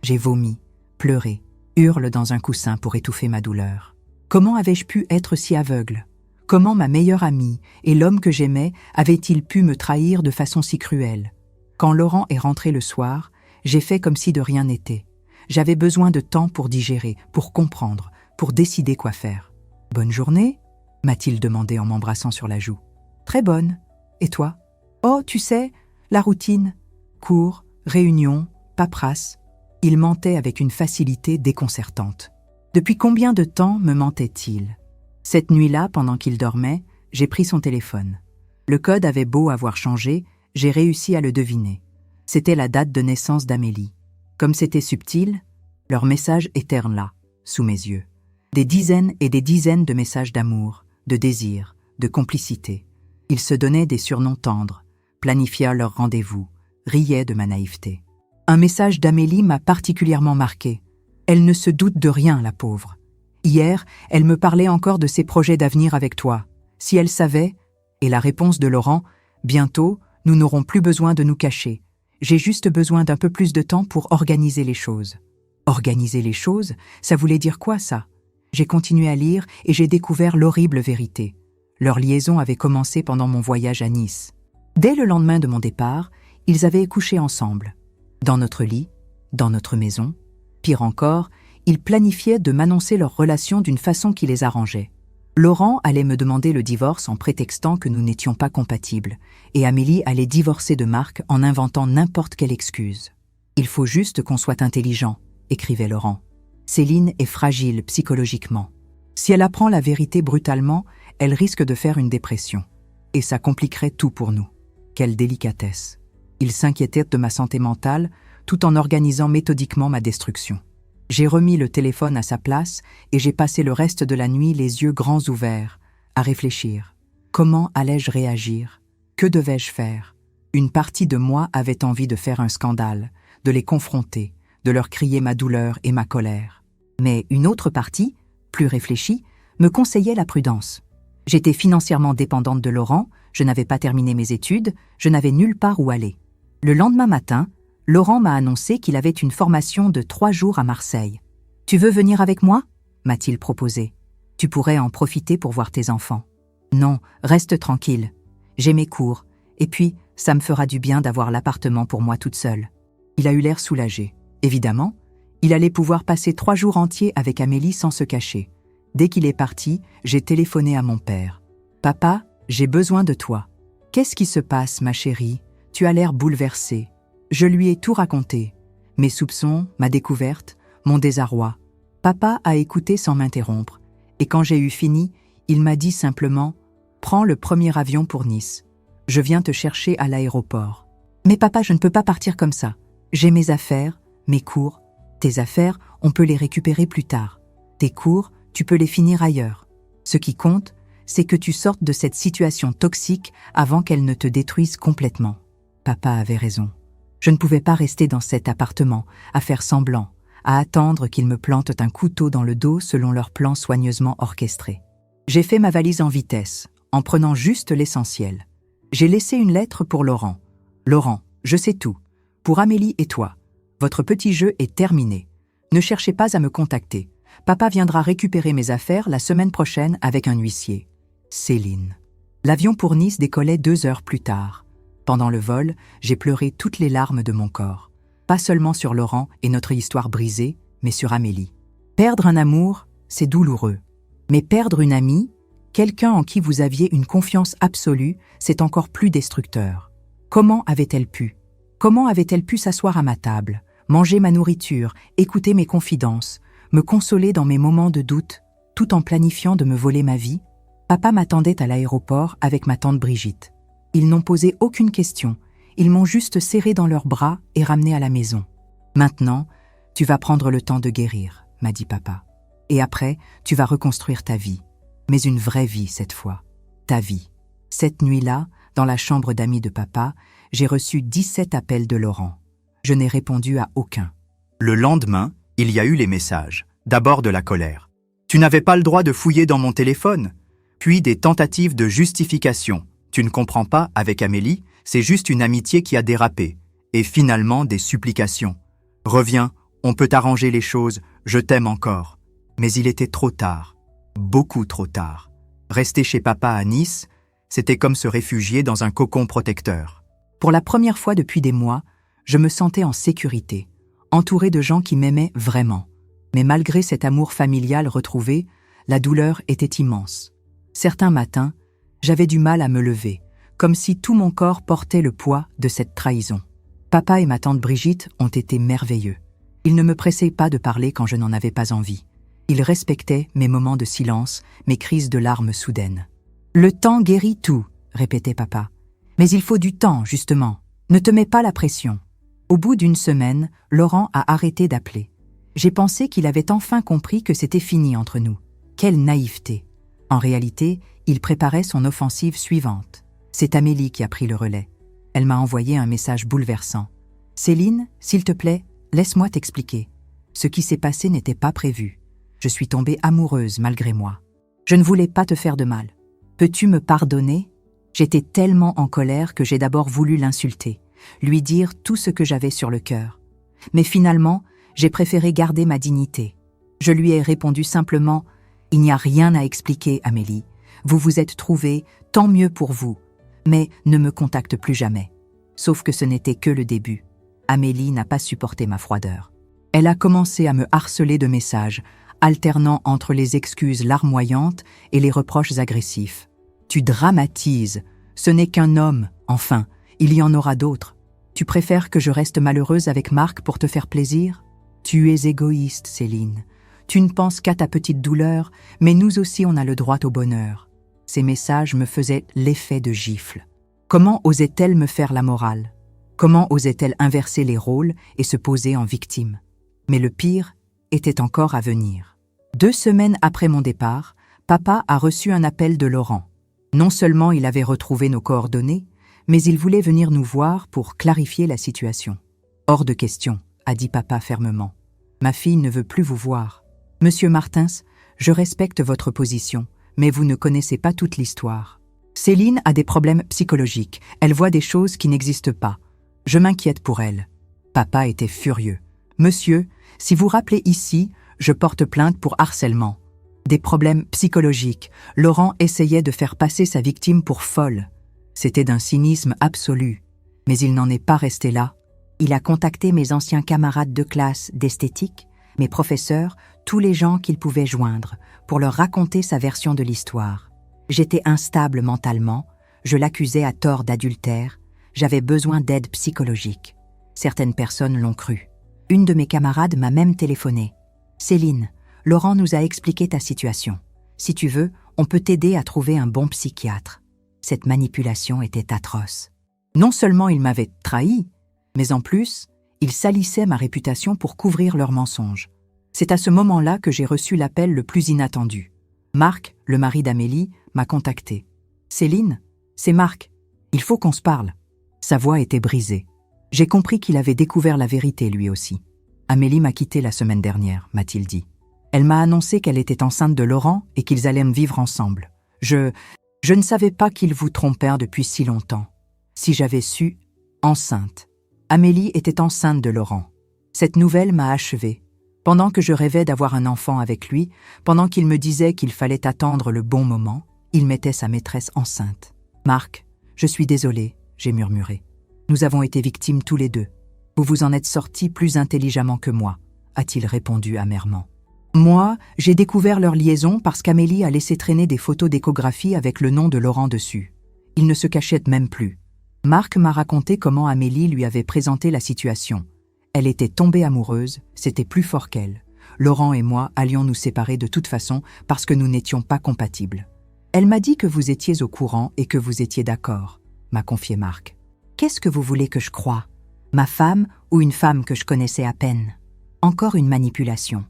J'ai vomi, pleuré, hurle dans un coussin pour étouffer ma douleur. Comment avais-je pu être si aveugle ? Comment ma meilleure amie et l'homme que j'aimais avaient-ils pu me trahir de façon si cruelle ? Quand Laurent est rentré le soir, j'ai fait comme si de rien n'était. J'avais besoin de temps pour digérer, pour comprendre, pour décider quoi faire. « Bonne journée ?» m'a-t-il demandé en m'embrassant sur la joue. « Très bonne. Et toi ?»« Oh, tu sais, la routine. Cours, réunion, paperasse. » Il mentait avec une facilité déconcertante. Depuis combien de temps me mentait-il ? Cette nuit-là, pendant qu'il dormait, j'ai pris son téléphone. Le code avait beau avoir changé, j'ai réussi à le deviner. C'était la date de naissance d'Amélie. Comme c'était subtil, leur message était là, sous mes yeux. Des dizaines et des dizaines de messages d'amour, de désir, de complicité. Ils se donnaient des surnoms tendres, planifiaient leurs rendez-vous, riaient de ma naïveté. Un message d'Amélie m'a particulièrement marqué. Elle ne se doute de rien, la pauvre. Hier, elle me parlait encore de ses projets d'avenir avec toi. Si elle savait, et la réponse de Laurent, bientôt, nous n'aurons plus besoin de nous cacher. J'ai juste besoin d'un peu plus de temps pour organiser les choses. Organiser les choses, ça voulait dire quoi, ça? J'ai continué à lire et j'ai découvert l'horrible vérité. Leur liaison avait commencé pendant mon voyage à Nice. Dès le lendemain de mon départ, ils avaient couché ensemble. Dans notre lit, dans notre maison. Pire encore, ils planifiaient de m'annoncer leur relation d'une façon qui les arrangeait. Laurent allait me demander le divorce en prétextant que nous n'étions pas compatibles, et Amélie allait divorcer de Marc en inventant n'importe quelle excuse. « Il faut juste qu'on soit intelligent », écrivait Laurent. « Céline est fragile psychologiquement. Si elle apprend la vérité brutalement, elle risque de faire une dépression. Et ça compliquerait tout pour nous. Quelle délicatesse. » Il s'inquiétait de ma santé mentale tout en organisant méthodiquement ma destruction. J'ai remis le téléphone à sa place et j'ai passé le reste de la nuit les yeux grands ouverts, à réfléchir. Comment allais-je réagir? Que devais-je faire? Une partie de moi avait envie de faire un scandale, de les confronter, de leur crier ma douleur et ma colère. Mais une autre partie, plus réfléchie, me conseillait la prudence. J'étais financièrement dépendante de Laurent, je n'avais pas terminé mes études, je n'avais nulle part où aller. Le lendemain matin, Laurent m'a annoncé qu'il avait une formation de 3 jours à Marseille. « Tu veux venir avec moi ?» m'a-t-il proposé. « Tu pourrais en profiter pour voir tes enfants. »« Non, reste tranquille. J'ai mes cours, et puis ça me fera du bien d'avoir l'appartement pour moi toute seule. » Il a eu l'air soulagé. Évidemment, il allait pouvoir passer 3 jours entiers avec Amélie sans se cacher. Dès qu'il est parti, j'ai téléphoné à mon père. « Papa, j'ai besoin de toi. »« Qu'est-ce qui se passe, ma chérie? Tu as l'air bouleversée. » Je lui ai tout raconté. Mes soupçons, ma découverte, mon désarroi. Papa a écouté sans m'interrompre. Et quand j'ai eu fini, il m'a dit simplement « Prends le premier avion pour Nice. Je viens te chercher à l'aéroport. » « Mais papa, je ne peux pas partir comme ça. J'ai mes affaires, mes cours. Tes affaires, on peut les récupérer plus tard. Tes cours, tu peux les finir ailleurs. Ce qui compte, c'est que tu sortes de cette situation toxique avant qu'elle ne te détruise complètement. » Papa avait raison. Je ne pouvais pas rester dans cet appartement, à faire semblant, à attendre qu'ils me plantent un couteau dans le dos selon leur plan soigneusement orchestré. J'ai fait ma valise en vitesse, en prenant juste l'essentiel. J'ai laissé une lettre pour Laurent. « Laurent, je sais tout. Pour Amélie et toi. Votre petit jeu est terminé. Ne cherchez pas à me contacter. Papa viendra récupérer mes affaires la semaine prochaine avec un huissier. Céline. » L'avion pour Nice décollait 2 heures plus tard. Pendant le vol, j'ai pleuré toutes les larmes de mon corps. Pas seulement sur Laurent et notre histoire brisée, mais sur Amélie. Perdre un amour, c'est douloureux. Mais perdre une amie, quelqu'un en qui vous aviez une confiance absolue, c'est encore plus destructeur. Comment avait-elle pu? Comment avait-elle pu s'asseoir à ma table, manger ma nourriture, écouter mes confidences, me consoler dans mes moments de doute, tout en planifiant de me voler ma vie? Papa m'attendait à l'aéroport avec ma tante Brigitte. Ils n'ont posé aucune question, ils m'ont juste serré dans leurs bras et ramené à la maison. « Maintenant, tu vas prendre le temps de guérir, » m'a dit papa. « Et après, tu vas reconstruire ta vie. Mais une vraie vie cette fois. Ta vie. » Cette nuit-là, dans la chambre d'amis de papa, j'ai reçu 17 appels de Laurent. Je n'ai répondu à aucun. Le lendemain, il y a eu les messages. D'abord de la colère. « Tu n'avais pas le droit de fouiller dans mon téléphone ?» Puis des tentatives de justification. « Tu ne comprends pas, avec Amélie, c'est juste une amitié qui a dérapé. » Et finalement des supplications. « Reviens, on peut arranger les choses, je t'aime encore. » Mais il était trop tard. Beaucoup trop tard. Rester chez papa à Nice, c'était comme se réfugier dans un cocon protecteur. Pour la première fois depuis des mois, je me sentais en sécurité, entouré de gens qui m'aimaient vraiment. Mais malgré cet amour familial retrouvé, la douleur était immense. Certains matins, j'avais du mal à me lever, comme si tout mon corps portait le poids de cette trahison. Papa et ma tante Brigitte ont été merveilleux. Ils ne me pressaient pas de parler quand je n'en avais pas envie. Ils respectaient mes moments de silence, mes crises de larmes soudaines. « Le temps guérit tout », répétait papa. « Mais il faut du temps, justement. Ne te mets pas la pression. » Au bout d'une semaine, Laurent a arrêté d'appeler. J'ai pensé qu'il avait enfin compris que c'était fini entre nous. Quelle naïveté! En réalité, il préparait son offensive suivante. C'est Amélie qui a pris le relais. Elle m'a envoyé un message bouleversant. « Céline, s'il te plaît, laisse-moi t'expliquer. Ce qui s'est passé n'était pas prévu. Je suis tombée amoureuse malgré moi. Je ne voulais pas te faire de mal. Peux-tu me pardonner ?» J'étais tellement en colère que j'ai d'abord voulu l'insulter, lui dire tout ce que j'avais sur le cœur. Mais finalement, j'ai préféré garder ma dignité. Je lui ai répondu simplement « Il n'y a rien à expliquer, Amélie. Vous vous êtes trouvée, tant mieux pour vous. Mais ne me contacte plus jamais. » Sauf que ce n'était que le début. Amélie n'a pas supporté ma froideur. Elle a commencé à me harceler de messages, alternant entre les excuses larmoyantes et les reproches agressifs. « Tu dramatises. Ce n'est qu'un homme, enfin. Il y en aura d'autres. Tu préfères que je reste malheureuse avec Marc pour te faire plaisir ? Tu es égoïste, Céline. Tu ne penses qu'à ta petite douleur, mais nous aussi on a le droit au bonheur. » Ces messages me faisaient l'effet de gifle. Comment osait-elle me faire la morale ? Comment osait-elle inverser les rôles et se poser en victime ? Mais le pire était encore à venir. 2 semaines après mon départ, papa a reçu un appel de Laurent. Non seulement il avait retrouvé nos coordonnées, mais il voulait venir nous voir pour clarifier la situation. « Hors de question », a dit papa fermement. « Ma fille ne veut plus vous voir. Monsieur Martins, je respecte votre position, mais vous ne connaissez pas toute l'histoire. Céline a des problèmes psychologiques, elle voit des choses qui n'existent pas. Je m'inquiète pour elle. » Papa était furieux. « Monsieur, si vous rappelez ici, je porte plainte pour harcèlement. » Des problèmes psychologiques. Laurent essayait de faire passer sa victime pour folle. C'était d'un cynisme absolu. Mais il n'en est pas resté là. Il a contacté mes anciens camarades de classe d'esthétique, mes professeurs, tous les gens qu'il pouvait joindre, pour leur raconter sa version de l'histoire. J'étais instable mentalement, je l'accusais à tort d'adultère, j'avais besoin d'aide psychologique. Certaines personnes l'ont cru. Une de mes camarades m'a même téléphoné. « Céline, Laurent nous a expliqué ta situation. Si tu veux, on peut t'aider à trouver un bon psychiatre. » Cette manipulation était atroce. Non seulement il m'avait trahi, mais en plus, il salissait ma réputation pour couvrir leurs mensonges. C'est à ce moment-là que j'ai reçu l'appel le plus inattendu. Marc, le mari d'Amélie, m'a contacté. « Céline, c'est Marc. Il faut qu'on se parle. » Sa voix était brisée. J'ai compris qu'il avait découvert la vérité lui aussi. « Amélie m'a quitté la semaine dernière, m'a-t-il dit. Elle m'a annoncé qu'elle était enceinte de Laurent et qu'ils allaient me vivre ensemble. Je ne savais pas qu'ils vous trompèrent depuis si longtemps. Si j'avais su, enceinte. » Amélie était enceinte de Laurent. Cette nouvelle m'a achevée. Pendant que je rêvais d'avoir un enfant avec lui, pendant qu'il me disait qu'il fallait attendre le bon moment, il mettait sa maîtresse enceinte. « Marc, je suis désolée, » j'ai murmuré. « Nous avons été victimes tous les deux. Vous vous en êtes sortis plus intelligemment que moi, » a-t-il répondu amèrement. Moi, j'ai découvert leur liaison parce qu'Amélie a laissé traîner des photos d'échographie avec le nom de Laurent dessus. Il ne se cachait même plus. Marc m'a raconté comment Amélie lui avait présenté la situation. Elle était tombée amoureuse, c'était plus fort qu'elle. Laurent et moi allions nous séparer de toute façon parce que nous n'étions pas compatibles. Elle m'a dit que vous étiez au courant et que vous étiez d'accord, m'a confié Marc. Qu'est-ce que vous voulez que je croie ? Ma femme ou une femme que je connaissais à peine ? Encore une manipulation.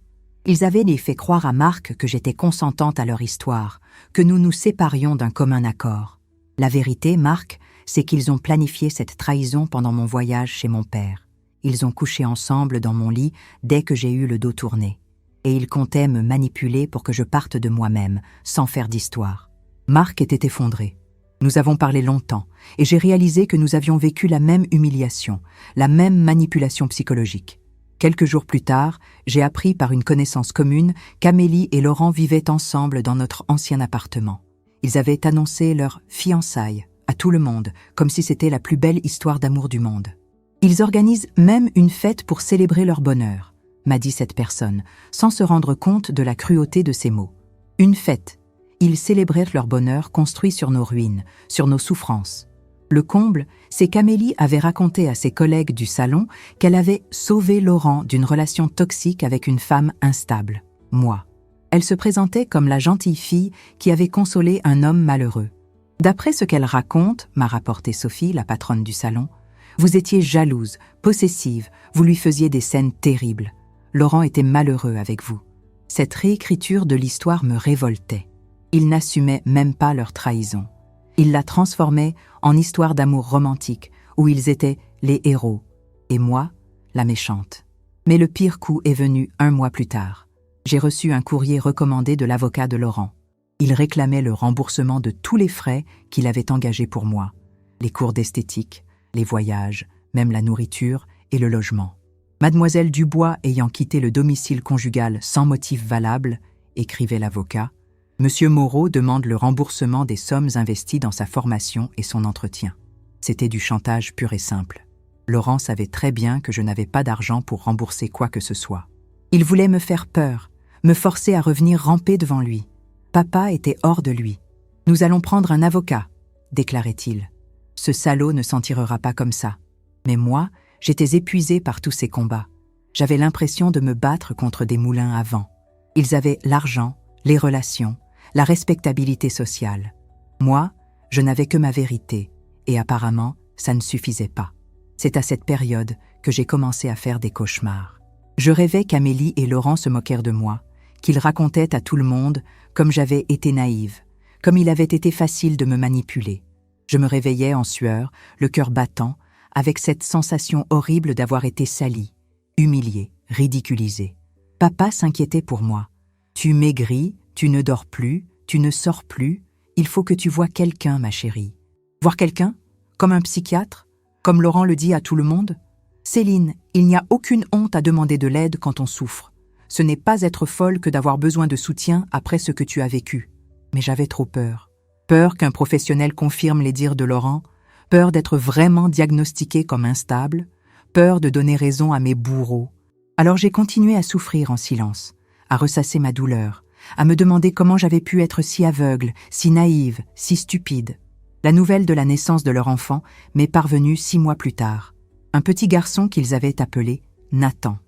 Ils avaient fait croire à Marc que j'étais consentante à leur histoire, que nous nous séparions d'un commun accord. La vérité, Marc, c'est qu'ils ont planifié cette trahison pendant mon voyage chez mon père. Ils ont couché ensemble dans mon lit dès que j'ai eu le dos tourné. Et ils comptaient me manipuler pour que je parte de moi-même, sans faire d'histoire. Marc était effondré. Nous avons parlé longtemps, et j'ai réalisé que nous avions vécu la même humiliation, la même manipulation psychologique. Quelques jours plus tard, j'ai appris par une connaissance commune qu'Amélie et Laurent vivaient ensemble dans notre ancien appartement. Ils avaient annoncé leur fiançailles à tout le monde, comme si c'était la plus belle histoire d'amour du monde. Ils organisent même une fête pour célébrer leur bonheur, m'a dit cette personne, sans se rendre compte de la cruauté de ces mots. Une fête. Ils célébrèrent leur bonheur construit sur nos ruines, sur nos souffrances. Le comble, c'est qu'Amélie avait raconté à ses collègues du salon qu'elle avait sauvé Laurent d'une relation toxique avec une femme instable, moi. Elle se présentait comme la gentille fille qui avait consolé un homme malheureux. D'après ce qu'elle raconte, m'a rapporté Sophie, la patronne du salon, vous étiez jalouse, possessive, vous lui faisiez des scènes terribles. Laurent était malheureux avec vous. Cette réécriture de l'histoire me révoltait. Ils n'assumaient même pas leur trahison. Il la transformait en histoire d'amour romantique, où ils étaient les héros, et moi, la méchante. Mais le pire coup est venu 1 mois plus tard. J'ai reçu un courrier recommandé de l'avocat de Laurent. Il réclamait le remboursement de tous les frais qu'il avait engagés pour moi. Les cours d'esthétique, les voyages, même la nourriture et le logement. Mademoiselle Dubois ayant quitté le domicile conjugal sans motif valable, écrivait l'avocat, Monsieur Moreau demande le remboursement des sommes investies dans sa formation et son entretien. C'était du chantage pur et simple. Laurent savait très bien que je n'avais pas d'argent pour rembourser quoi que ce soit. Il voulait me faire peur, me forcer à revenir ramper devant lui. Papa était hors de lui. « Nous allons prendre un avocat », déclarait-il. « Ce salaud ne s'en tirera pas comme ça. » Mais moi, j'étais épuisée par tous ces combats. J'avais l'impression de me battre contre des moulins à vent. Ils avaient l'argent, les relations, la respectabilité sociale. Moi, je n'avais que ma vérité, et apparemment, ça ne suffisait pas. C'est à cette période que j'ai commencé à faire des cauchemars. Je rêvais qu'Amélie et Laurent se moquèrent de moi, qu'ils racontaient à tout le monde comme j'avais été naïve, comme il avait été facile de me manipuler. Je me réveillais en sueur, le cœur battant, avec cette sensation horrible d'avoir été salie, humiliée, ridiculisée. Papa s'inquiétait pour moi. « Tu maigris, tu ne dors plus, tu ne sors plus, il faut que tu voies quelqu'un, ma chérie. » Voir quelqu'un? Comme un psychiatre? Comme Laurent le dit à tout le monde? Céline, il n'y a aucune honte à demander de l'aide quand on souffre. Ce n'est pas être folle que d'avoir besoin de soutien après ce que tu as vécu. Mais j'avais trop peur. Peur qu'un professionnel confirme les dires de Laurent, peur d'être vraiment diagnostiquée comme instable, peur de donner raison à mes bourreaux. Alors j'ai continué à souffrir en silence, à ressasser ma douleur, à me demander comment j'avais pu être si aveugle, si naïve, si stupide. La nouvelle de la naissance de leur enfant m'est parvenue 6 mois plus tard. Un petit garçon qu'ils avaient appelé Nathan.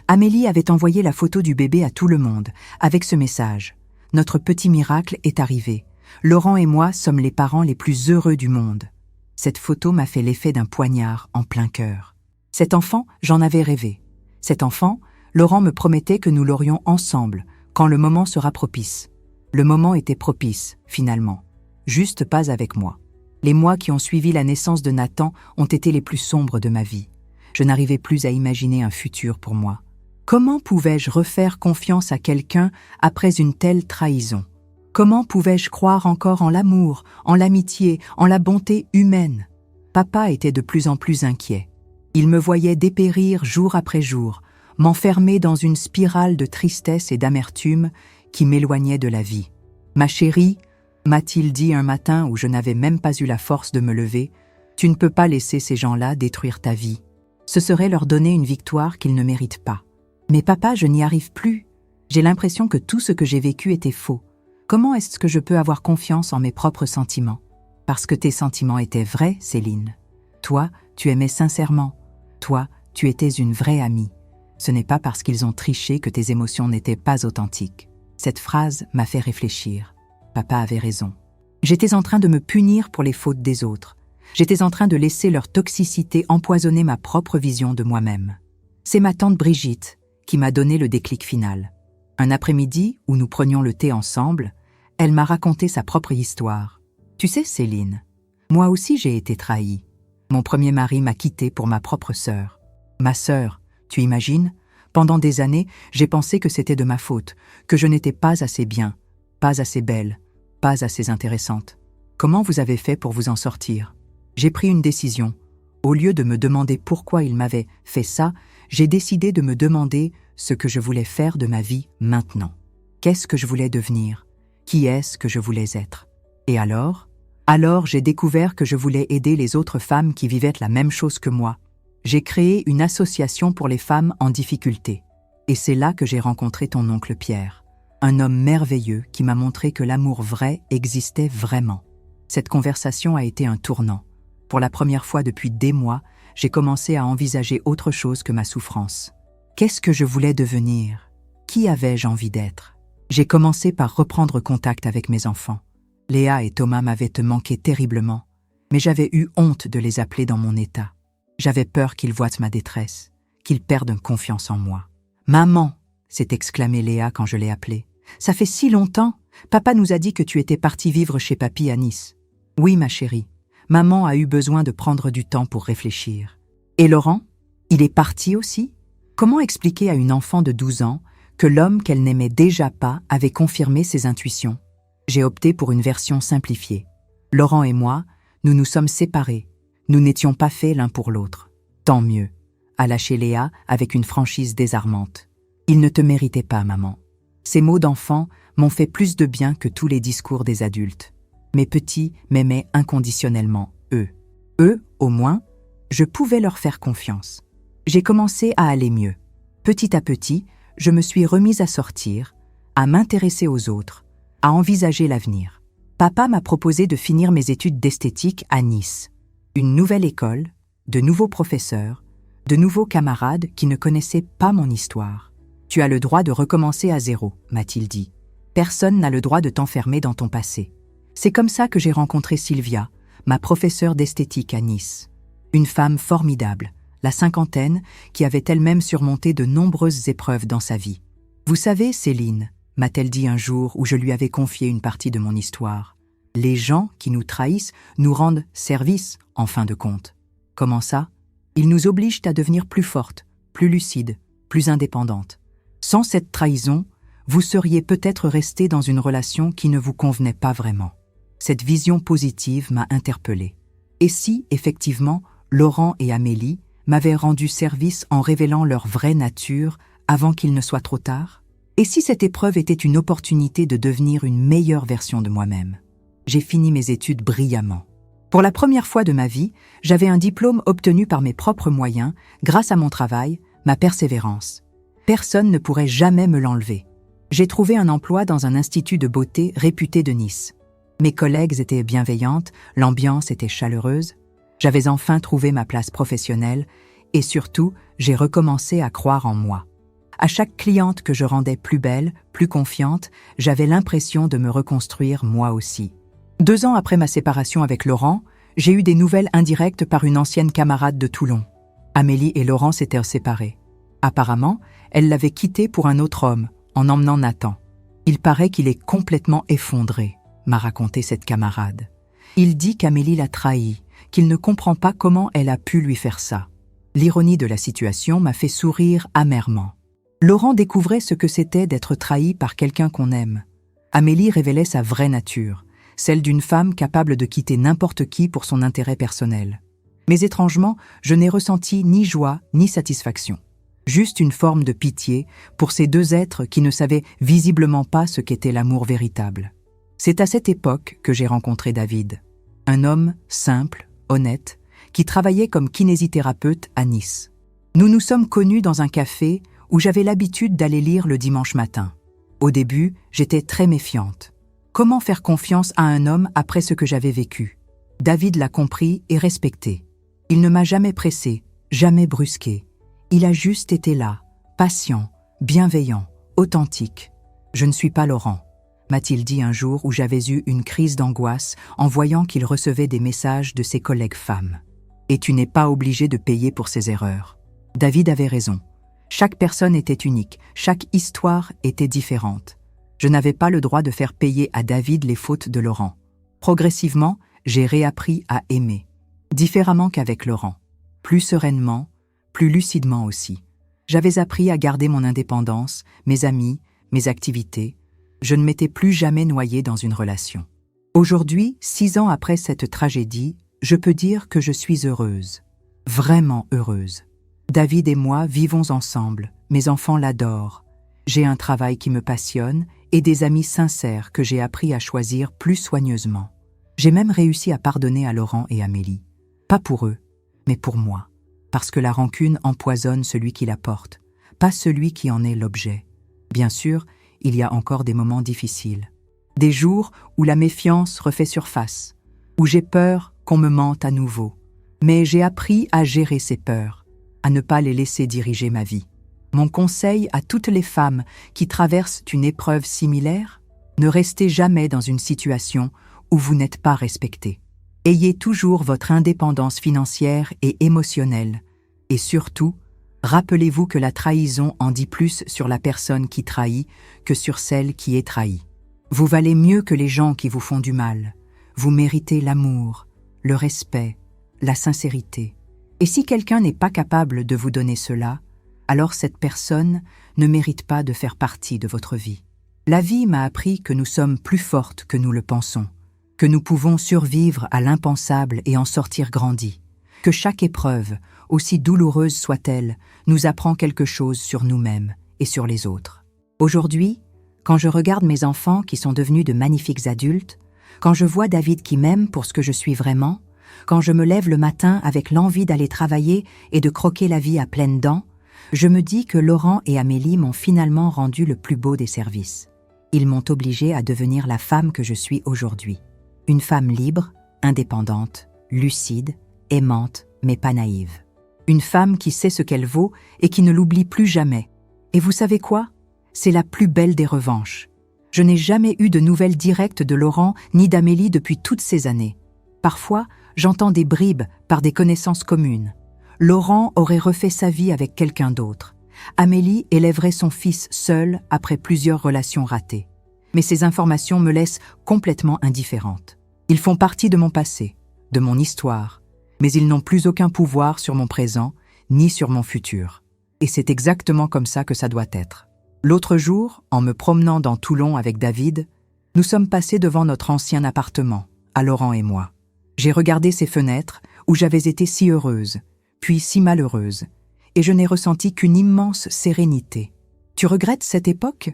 Amélie avait envoyé la photo du bébé à tout le monde, avec ce message. « Notre petit miracle est arrivé. Laurent et moi sommes les parents les plus heureux du monde. » Cette photo m'a fait l'effet d'un poignard en plein cœur. Cet enfant, j'en avais rêvé. Cet enfant, Laurent me promettait que nous l'aurions ensemble, quand le moment sera propice. Le moment était propice, finalement. Juste pas avec moi. Les mois qui ont suivi la naissance de Nathan ont été les plus sombres de ma vie. Je n'arrivais plus à imaginer un futur pour moi. Comment pouvais-je refaire confiance à quelqu'un après une telle trahison? Comment pouvais-je croire encore en l'amour, en l'amitié, en la bonté humaine? Papa était de plus en plus inquiet. Il me voyait dépérir jour après jour, m'enfermer dans une spirale de tristesse et d'amertume qui m'éloignait de la vie. « Ma chérie », m'a-t-il dit un matin où je n'avais même pas eu la force de me lever, « tu ne peux pas laisser ces gens-là détruire ta vie. Ce serait leur donner une victoire qu'ils ne méritent pas. » Mais papa, je n'y arrive plus. J'ai l'impression que tout ce que j'ai vécu était faux. Comment est-ce que je peux avoir confiance en mes propres sentiments? Parce que tes sentiments étaient vrais, Céline. Toi, tu aimais sincèrement. Toi, tu étais une vraie amie. Ce n'est pas parce qu'ils ont triché que tes émotions n'étaient pas authentiques. Cette phrase m'a fait réfléchir. Papa avait raison. J'étais en train de me punir pour les fautes des autres. J'étais en train de laisser leur toxicité empoisonner ma propre vision de moi-même. C'est ma tante Brigitte qui m'a donné le déclic final. Un après-midi où nous prenions le thé ensemble, elle m'a raconté sa propre histoire. « Tu sais, Céline, moi aussi j'ai été trahie. Mon premier mari m'a quittée pour ma propre sœur. Ma sœur, tu imagines? Pendant des années, j'ai pensé que c'était de ma faute, que je n'étais pas assez bien, pas assez belle, pas assez intéressante. Comment vous avez fait pour vous en sortir? J'ai pris une décision. Au lieu de me demander pourquoi il m'avait fait ça, j'ai décidé de me demander ce que je voulais faire de ma vie maintenant. Qu'est-ce que je voulais devenir? Qui est-ce que je voulais être? Et alors j'ai découvert que je voulais aider les autres femmes qui vivaient la même chose que moi. J'ai créé une association pour les femmes en difficulté. Et c'est là que j'ai rencontré ton oncle Pierre, un homme merveilleux qui m'a montré que l'amour vrai existait vraiment. Cette conversation a été un tournant. Pour la première fois depuis des mois, j'ai commencé à envisager autre chose que ma souffrance. Qu'est-ce que je voulais devenir? Qui avais-je envie d'être? J'ai commencé par reprendre contact avec mes enfants. Léa et Thomas m'avaient manqué terriblement, mais j'avais eu honte de les appeler dans mon état. J'avais peur qu'ils voient ma détresse, qu'ils perdent confiance en moi. « Maman !» s'est exclamée Léa quand je l'ai appelée. « Ça fait si longtemps! Papa nous a dit que tu étais partie vivre chez papy à Nice. » « Oui, ma chérie, maman a eu besoin de prendre du temps pour réfléchir. Et Laurent? Il est parti aussi? Comment expliquer à une enfant de 12 ans que l'homme qu'elle n'aimait déjà pas avait confirmé ses intuitions? J'ai opté pour une version simplifiée. Laurent et moi, nous nous sommes séparés. Nous n'étions pas faits l'un pour l'autre. Tant mieux, a lâché Léa avec une franchise désarmante. Il ne te méritait pas, maman. Ces mots d'enfant m'ont fait plus de bien que tous les discours des adultes. Mes petits m'aimaient inconditionnellement, eux. Eux, au moins, je pouvais leur faire confiance. J'ai commencé à aller mieux. Petit à petit, je me suis remise à sortir, à m'intéresser aux autres, à envisager l'avenir. Papa m'a proposé de finir mes études d'esthétique à Nice. Une nouvelle école, de nouveaux professeurs, de nouveaux camarades qui ne connaissaient pas mon histoire. Tu as le droit de recommencer à zéro, m'a-t-il dit. Personne n'a le droit de t'enfermer dans ton passé. C'est comme ça que j'ai rencontré Sylvia, ma professeure d'esthétique à Nice. Une femme formidable, la cinquantaine, qui avait elle-même surmonté de nombreuses épreuves dans sa vie. Vous savez, Céline, m'a-t-elle dit un jour où je lui avais confié une partie de mon histoire. Les gens qui nous trahissent nous rendent service, en fin de compte. Comment ça? Ils nous obligent à devenir plus fortes, plus lucides, plus indépendantes. Sans cette trahison, vous seriez peut-être resté dans une relation qui ne vous convenait pas vraiment. Cette vision positive m'a interpellée. Et si, effectivement, Laurent et Amélie m'avaient rendu service en révélant leur vraie nature avant qu'il ne soit trop tard? Et si cette épreuve était une opportunité de devenir une meilleure version de moi-même? J'ai fini mes études brillamment. Pour la première fois de ma vie, j'avais un diplôme obtenu par mes propres moyens, grâce à mon travail, ma persévérance. Personne ne pourrait jamais me l'enlever. J'ai trouvé un emploi dans un institut de beauté réputé de Nice. Mes collègues étaient bienveillantes, l'ambiance était chaleureuse. J'avais enfin trouvé ma place professionnelle et surtout, j'ai recommencé à croire en moi. À chaque cliente que je rendais plus belle, plus confiante, j'avais l'impression de me reconstruire moi aussi. 2 ans après ma séparation avec Laurent, j'ai eu des nouvelles indirectes par une ancienne camarade de Toulon. Amélie et Laurent s'étaient séparés. Apparemment, elle l'avait quitté pour un autre homme, en emmenant Nathan. Il paraît qu'il est complètement effondré, m'a raconté cette camarade. Il dit qu'Amélie l'a trahi, qu'il ne comprend pas comment elle a pu lui faire ça. L'ironie de la situation m'a fait sourire amèrement. Laurent découvrait ce que c'était d'être trahi par quelqu'un qu'on aime. Amélie révélait sa vraie nature, celle d'une femme capable de quitter n'importe qui pour son intérêt personnel. Mais étrangement, je n'ai ressenti ni joie ni satisfaction. Juste une forme de pitié pour ces deux êtres qui ne savaient visiblement pas ce qu'était l'amour véritable. C'est à cette époque que j'ai rencontré David. Un homme simple, honnête, qui travaillait comme kinésithérapeute à Nice. Nous nous sommes connus dans un café où j'avais l'habitude d'aller lire le dimanche matin. Au début, j'étais très méfiante. Comment faire confiance à un homme après ce que j'avais vécu? David l'a compris et respecté. Il ne m'a jamais pressé, jamais brusqué. Il a juste été là, patient, bienveillant, authentique. Je ne suis pas Laurent, m'a-t-il dit un jour où j'avais eu une crise d'angoisse en voyant qu'il recevait des messages de ses collègues femmes. Et tu n'es pas obligé de payer pour ses erreurs. David avait raison. Chaque personne était unique, chaque histoire était différente. Je n'avais pas le droit de faire payer à David les fautes de Laurent. Progressivement, j'ai réappris à aimer, différemment qu'avec Laurent, plus sereinement, plus lucidement aussi. J'avais appris à garder mon indépendance, mes amis, mes activités. Je ne m'étais plus jamais noyée dans une relation. Aujourd'hui, 6 ans après cette tragédie, je peux dire que je suis heureuse, vraiment heureuse. David et moi vivons ensemble, mes enfants l'adorent. J'ai un travail qui me passionne et des amis sincères que j'ai appris à choisir plus soigneusement. J'ai même réussi à pardonner à Laurent et Amélie. Pas pour eux, mais pour moi. Parce que la rancune empoisonne celui qui la porte, pas celui qui en est l'objet. Bien sûr, il y a encore des moments difficiles. Des jours où la méfiance refait surface, où j'ai peur qu'on me mente à nouveau. Mais j'ai appris à gérer ces peurs, à ne pas les laisser diriger ma vie. Mon conseil à toutes les femmes qui traversent une épreuve similaire, ne restez jamais dans une situation où vous n'êtes pas respectée. Ayez toujours votre indépendance financière et émotionnelle. Et surtout, rappelez-vous que la trahison en dit plus sur la personne qui trahit que sur celle qui est trahie. Vous valez mieux que les gens qui vous font du mal. Vous méritez l'amour, le respect, la sincérité. Et si quelqu'un n'est pas capable de vous donner cela, alors cette personne ne mérite pas de faire partie de votre vie. La vie m'a appris que nous sommes plus fortes que nous le pensons, que nous pouvons survivre à l'impensable et en sortir grandis, que chaque épreuve, aussi douloureuse soit-elle, nous apprend quelque chose sur nous-mêmes et sur les autres. Aujourd'hui, quand je regarde mes enfants qui sont devenus de magnifiques adultes, quand je vois David qui m'aime pour ce que je suis vraiment, quand je me lève le matin avec l'envie d'aller travailler et de croquer la vie à pleines dents, je me dis que Laurent et Amélie m'ont finalement rendu le plus beau des services. Ils m'ont obligée à devenir la femme que je suis aujourd'hui. Une femme libre, indépendante, lucide, aimante, mais pas naïve. Une femme qui sait ce qu'elle vaut et qui ne l'oublie plus jamais. Et vous savez quoi ? C'est la plus belle des revanches. Je n'ai jamais eu de nouvelles directes de Laurent ni d'Amélie depuis toutes ces années. Parfois, j'entends des bribes par des connaissances communes. Laurent aurait refait sa vie avec quelqu'un d'autre. Amélie élèverait son fils seule après plusieurs relations ratées. Mais ces informations me laissent complètement indifférente. Ils font partie de mon passé, de mon histoire, mais ils n'ont plus aucun pouvoir sur mon présent, ni sur mon futur. Et c'est exactement comme ça que ça doit être. L'autre jour, en me promenant dans Toulon avec David, nous sommes passés devant notre ancien appartement, à Laurent et moi. J'ai regardé ces fenêtres où j'avais été si heureuse, puis si malheureuse, et je n'ai ressenti qu'une immense sérénité. « Tu regrettes cette époque ?»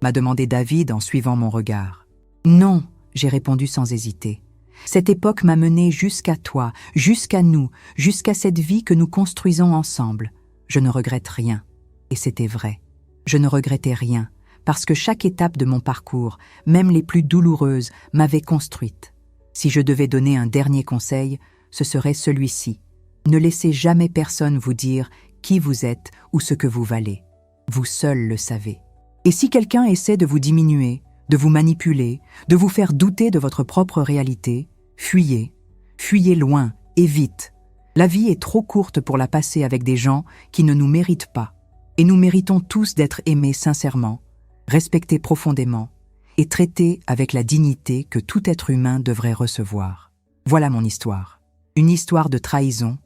m'a demandé David en suivant mon regard. « Non », j'ai répondu sans hésiter. « Cette époque m'a menée jusqu'à toi, jusqu'à nous, jusqu'à cette vie que nous construisons ensemble. Je ne regrette rien. » Et c'était vrai. Je ne regrettais rien, parce que chaque étape de mon parcours, même les plus douloureuses, m'avait construite. Si je devais donner un dernier conseil, ce serait celui-ci. Ne laissez jamais personne vous dire qui vous êtes ou ce que vous valez. Vous seul le savez. Et si quelqu'un essaie de vous diminuer, de vous manipuler, de vous faire douter de votre propre réalité, fuyez. Fuyez loin et vite. La vie est trop courte pour la passer avec des gens qui ne nous méritent pas. Et nous méritons tous d'être aimés sincèrement, respectés profondément et traités avec la dignité que tout être humain devrait recevoir. Voilà mon histoire. Une histoire de trahison,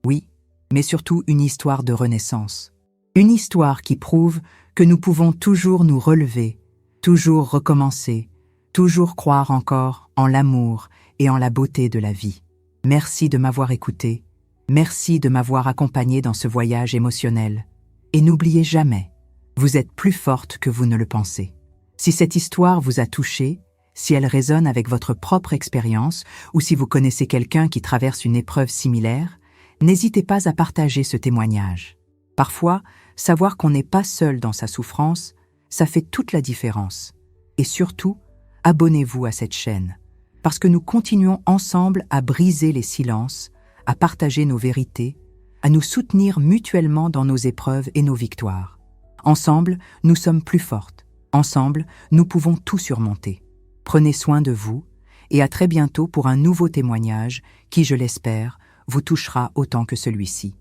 oui, mais surtout une histoire de renaissance. Une histoire qui prouve que nous pouvons toujours nous relever, toujours recommencer, toujours croire encore en l'amour et en la beauté de la vie. Merci de m'avoir écouté, merci de m'avoir accompagné dans ce voyage émotionnel. Et n'oubliez jamais, vous êtes plus forte que vous ne le pensez. Si cette histoire vous a touché, si elle résonne avec votre propre expérience ou si vous connaissez quelqu'un qui traverse une épreuve similaire, n'hésitez pas à partager ce témoignage. Parfois, savoir qu'on n'est pas seul dans sa souffrance, ça fait toute la différence. Et surtout, abonnez-vous à cette chaîne, parce que nous continuons ensemble à briser les silences, à partager nos vérités, à nous soutenir mutuellement dans nos épreuves et nos victoires. Ensemble, nous sommes plus fortes. Ensemble, nous pouvons tout surmonter. Prenez soin de vous et à très bientôt pour un nouveau témoignage qui, je l'espère, vous touchera autant que celui-ci.